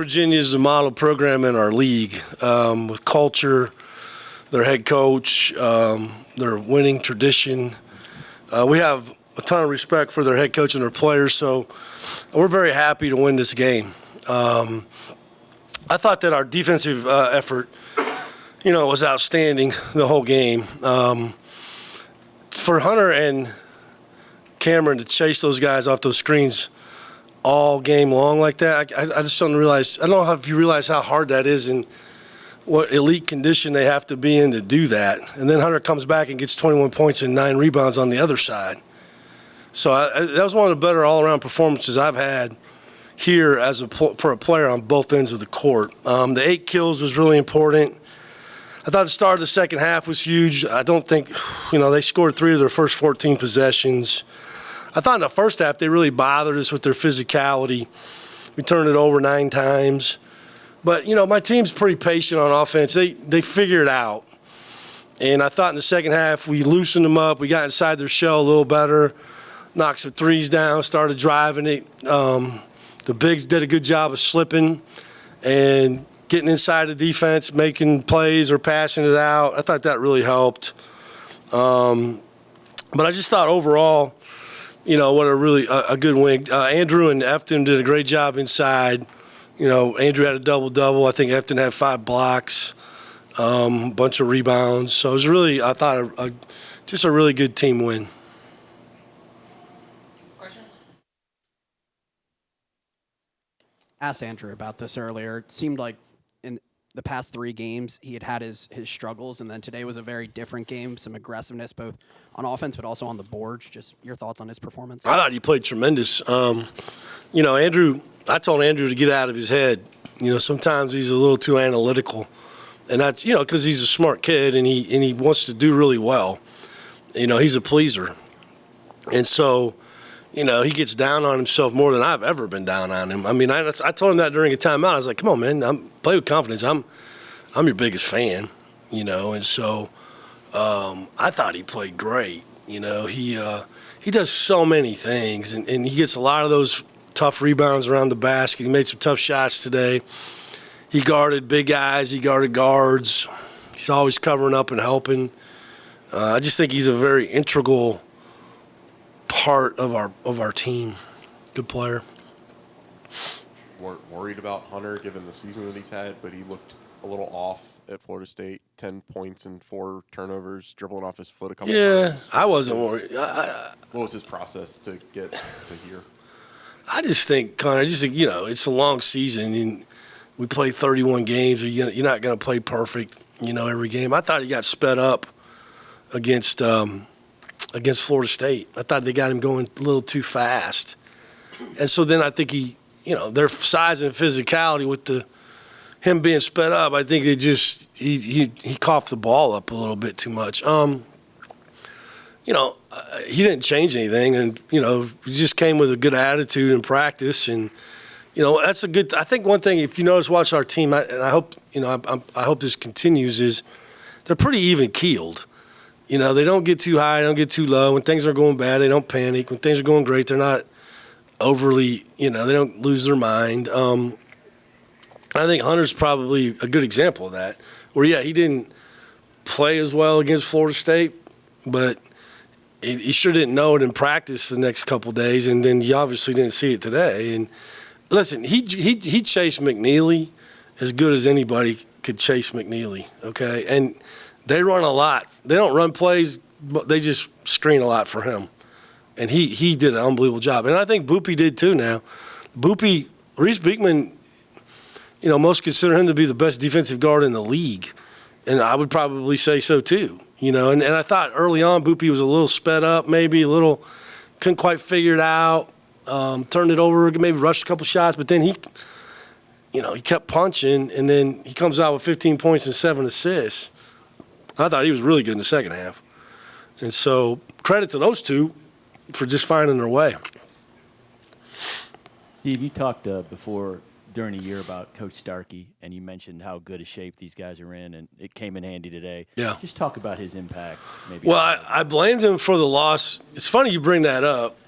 Virginia is a model program in our league with culture, their head coach, their winning tradition. We have a ton of respect for their head coach and their players, so we're very happy to win this game. I thought that our defensive effort, was outstanding the whole game. For Hunter and Cameron to chase those guys off those screens all game long like that, I just don't realize. I don't know if you realize how hard that is and what elite condition they have to be in to do that. And then Hunter comes back and gets 21 points and 9 rebounds on the other side. So that was one of the better all-around performances I've had here for a player on both ends of the court. The 8 kills was really important. I thought the start of the second half was huge. I don't think, they scored 3 of their first 14 possessions. I thought in the first half they really bothered us with their physicality. We turned it over 9 times. But, my team's pretty patient on offense. They figure it out. And I thought in the second half we loosened them up. We got inside their shell a little better, knocked some threes down, started driving it. The bigs did a good job of slipping and getting inside the defense, making plays or passing it out. I thought that really helped. But I just thought overall, what a good win. Andrew and Efton did a great job inside. Andrew had a double-double. I think Efton had 5 blocks, a bunch of rebounds. So it was really, I thought, just a really good team win. Questions? Asked Andrew about this earlier. It seemed like in the past 3 games he had his struggles, and then today was a very different game, some aggressiveness both on offense but also on the boards. Just your thoughts on his performance? I thought he played tremendous. Andrew, I told Andrew to get out of his head. Sometimes he's a little too analytical, and that's because he's a smart kid and he wants to do really well. He's a pleaser, and so he gets down on himself more than I've ever been down on him. I mean, I told him that during a timeout. I was like, "Come on, man, play with confidence. I'm your biggest fan." And so I thought he played great. He does so many things, and he gets a lot of those tough rebounds around the basket. He made some tough shots today. He guarded big guys. He guarded guards. He's always covering up and helping. I just think he's a very integral part of our team. Good player. Weren't worried about Hunter given the season that he's had, but he looked a little off at Florida State. 10 points and 4 turnovers, dribbling off his foot a couple times. I wasn't worried. What was his process to get to here? I just think, Connor, it's a long season, and we play 31 games. You're not going to play perfect, every game. I thought he got sped up against Florida State. I thought they got him going a little too fast. And so then I think their size and physicality with him being sped up, I think he coughed the ball up a little bit too much. He didn't change anything, and he just came with a good attitude in practice, and that's a good. I think one thing, if you notice, watch our team, and I hope I hope this continues, is they're pretty even keeled. They don't get too high, they don't get too low. When things are going bad, they don't panic. When things are going great, they're not overly. They don't lose their mind. I think Hunter's probably a good example of that. Where he didn't play as well against Florida State, but he sure didn't know it in practice the next couple days, and then you obviously didn't see it today. And listen, he chased McNeely as good as anybody could chase McNeely, okay? And they run a lot. They don't run plays, but they just screen a lot for him. And he did an unbelievable job. And I think Boopy did too now. Reese Beekman, most consider him to be the best defensive guard in the league. And I would probably say so too. And I thought early on Boopy was a little sped up, maybe couldn't quite figure it out, turned it over, maybe rushed a couple shots, but then he kept punching, and then he comes out with 15 points and 7 assists. I thought he was really good in the second half. And so credit to those two for just finding their way. Steve, you talked before during the year about Coach Starkey, and you mentioned how good a shape these guys are in, and it came in handy today. Yeah. Just talk about his impact. Maybe. Well, I blamed him for the loss. It's funny you bring that up.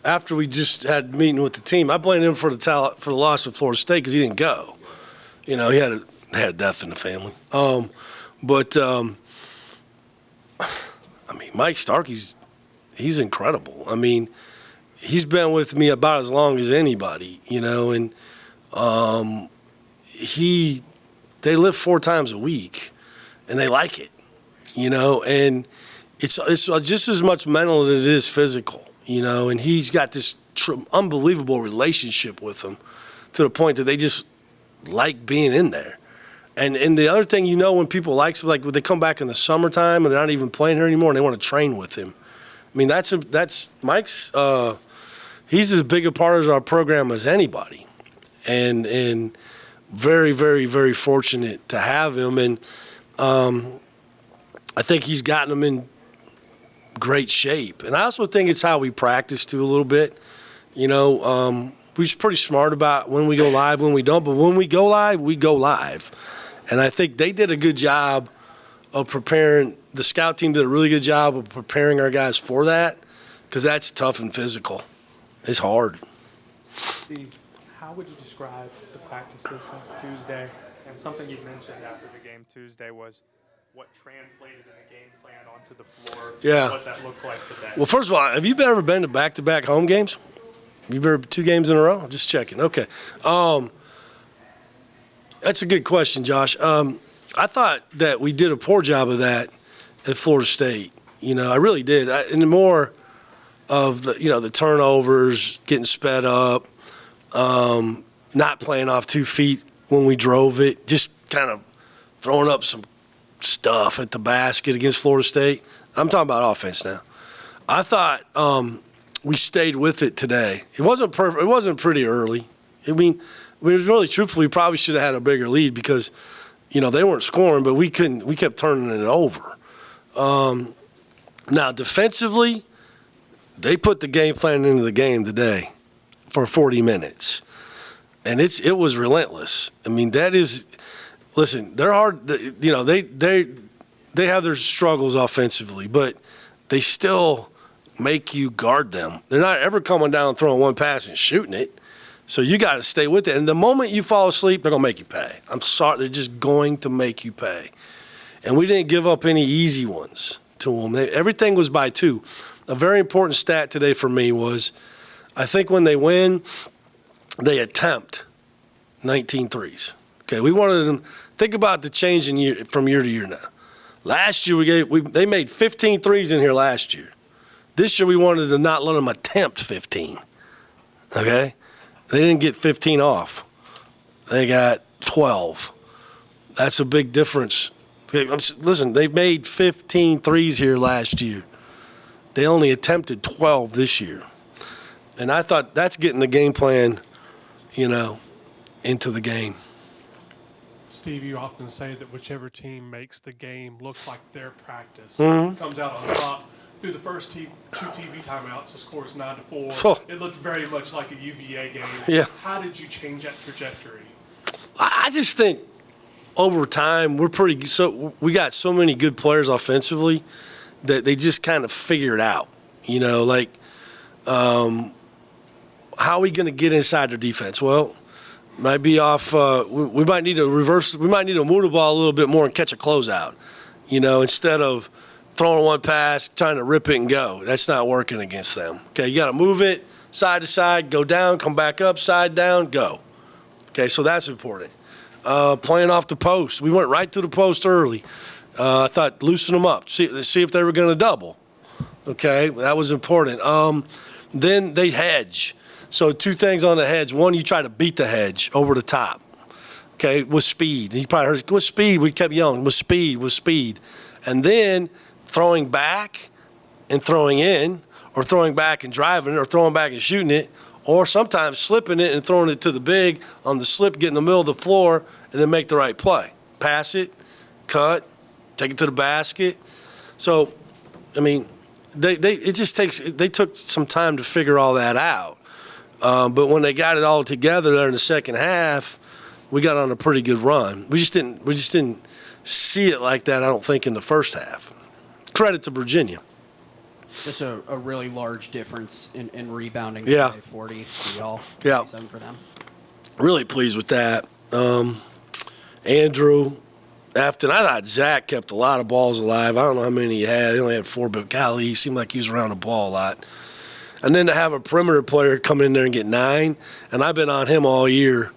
after we just had a meeting with the team, I blamed him for the loss with Florida State because he didn't go. You know, he had a death in the family. I mean, Mike Starkey's he's incredible. I mean, he's been with me about as long as anybody, you know, and they live 4 times a week, and they like it, you know, and it's just as much mental as it is physical, you know, and he's got this unbelievable relationship with them to the point that they just like being in there. And the other thing, you know, when people like when they come back in the summertime and they're not even playing here anymore and they want to train with him. I mean, that's Mike's. He's as big a part of our program as anybody, and very, very, very fortunate to have him. And I think he's gotten them in great shape. And I also think it's how we practice too a little bit. You know, we're pretty smart about when we go live, when we don't. But when we go live, we go live. And I think they did a good job of preparing. The scout team did a really good job of preparing our guys for that, because that's tough and physical. It's hard. Steve, how would you describe the practices since Tuesday? And something you mentioned after the game Tuesday was what translated in the game plan onto the floor. Yeah. What that looked like today. Well, first of all, have you ever been to back-to-back home games? You've ever 2 games in a row? Just checking. Okay. That's a good question, Josh. I thought that we did a poor job of that at Florida State. You know, I really did. And more of the turnovers, getting sped up, not playing off 2 feet when we drove it, just kind of throwing up some stuff at the basket against Florida State. I'm talking about offense now. I thought we stayed with it today. It wasn't perfect. It wasn't pretty early. I mean, really, truthfully, we probably should have had a bigger lead because, you know, they weren't scoring, but we couldn't. We kept turning it over. Now, defensively, they put the game plan into the game today for 40 minutes, and it was relentless. I mean, that is, listen, they're hard. You know, they have their struggles offensively, but they still make you guard them. They're not ever coming down, throwing one pass and shooting it. So you got to stay with it. And the moment you fall asleep, they're going to make you pay. I'm sorry. They're just going to make you pay. And we didn't give up any easy ones to them. Everything was by 2. A very important stat today for me was I think when they win, they attempt 19 threes. Okay, we wanted them – think about the change from year to year now. Last year, they made 15 threes in here last year. This year we wanted to not let them attempt 15. Okay? They didn't get 15 off. They got 12. That's a big difference. Listen, they made 15 threes here last year. They only attempted 12 this year. And I thought that's getting the game plan, you know, into the game. Steve, you often say that whichever team makes the game look like their practice comes out on top. Through the first 2 TV timeouts, the score is 9-4. Oh. It looked very much like a UVA game. Yeah. How did you change that trajectory? I just think over time we got so many good players offensively that they just kind of figure it out. You know, like how are we going to get inside their defense? Well, might be off. We might need to reverse. We might need to move the ball a little bit more and catch a closeout. You know, instead of throwing one pass, trying to rip it and go. That's not working against them. Okay, you got to move it side to side, go down, come back up, side down, go. Okay, so that's important. Playing off the post. We went right to the post early. I thought loosen them up, see if they were going to double. Okay, that was important. Then they hedge. So 2 things on the hedge. One, you try to beat the hedge over the top. Okay, with speed. You probably heard with speed. We kept yelling with speed. And then throwing back and throwing in, or throwing back and driving it, or throwing back and shooting it, or sometimes slipping it and throwing it to the big on the slip, get in the middle of the floor, and then make the right play. Pass it, cut, take it to the basket. So, I mean, they took some time to figure all that out. But when they got it all together there in the second half, we got on a pretty good run. We just didn't see it like that, I don't think, in the first half. Credit to Virginia. Just a really large difference in rebounding. Yeah. Today, 40 for y'all. Yeah. 27 for them. Really pleased with that. Andrew, Afton, I thought Zach kept a lot of balls alive. I don't know how many he had. He only had 4, but golly, he seemed like he was around the ball a lot. And then to have a perimeter player come in there and get 9, and I've been on him all year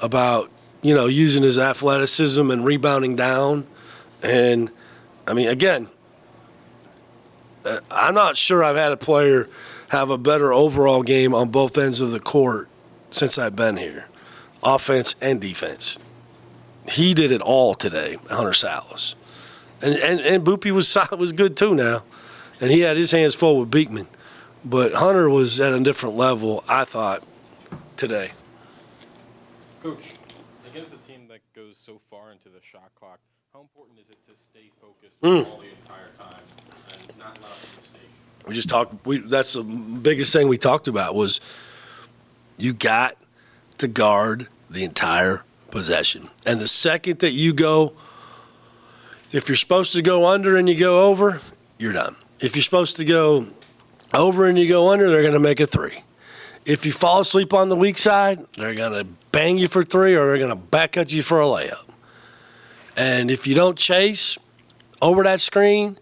about, using his athleticism and rebounding down. And, I mean, again, I'm not sure I've had a player have a better overall game on both ends of the court since I've been here, offense and defense. He did it all today, Hunter Salas. And Boopy was good too now, and he had his hands full with Beekman. But Hunter was at a different level, I thought, today. Coach, against a team that goes so far into the shot clock, how important is it to stay focused all the entire time and not allow a mistake? We just talked. That's the biggest thing we talked about was you got to guard the entire possession. And the second that you go, if you're supposed to go under and you go over, you're done. If you're supposed to go over and you go under, they're going to make a 3. If you fall asleep on the weak side, they're going to bang you for 3 or they're going to back cut you for a layup. And if you don't chase over that screen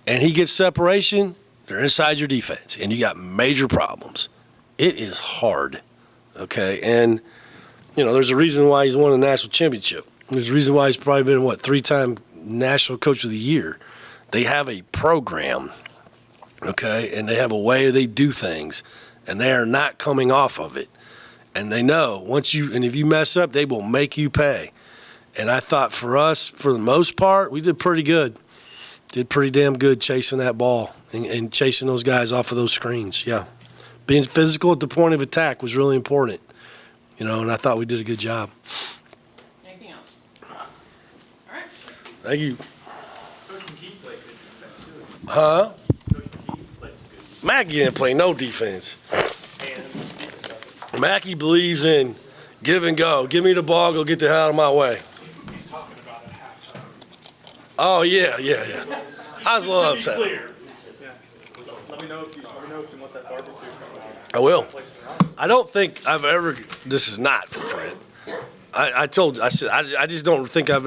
and he gets separation, they're inside your defense and you got major problems. It is hard, okay? And, there's a reason why he's won the national championship. There's a reason why he's probably been, 3-time national coach of the year. They have a program, okay, and they have a way they do things, and they are not coming off of it. And they know if you mess up, they will make you pay. And I thought for us, for the most part, we did pretty good. Did pretty damn good chasing that ball and chasing those guys off of those screens, yeah. Being physical at the point of attack was really important, and I thought we did a good job. Anything else? All right. Thank you. Coach McKee played good defense, too. Huh? Coach McKee plays good Mackey didn't play no defense. defense. Mackey believes in give and go. Give me the ball, go get the hell out of my way. He's talking about at halftime. Oh, yeah. I was a little upset. Clear. Let me know if you want that barbecue coming out. I will. I don't think I've ever – this is not for print. I said I just don't think I've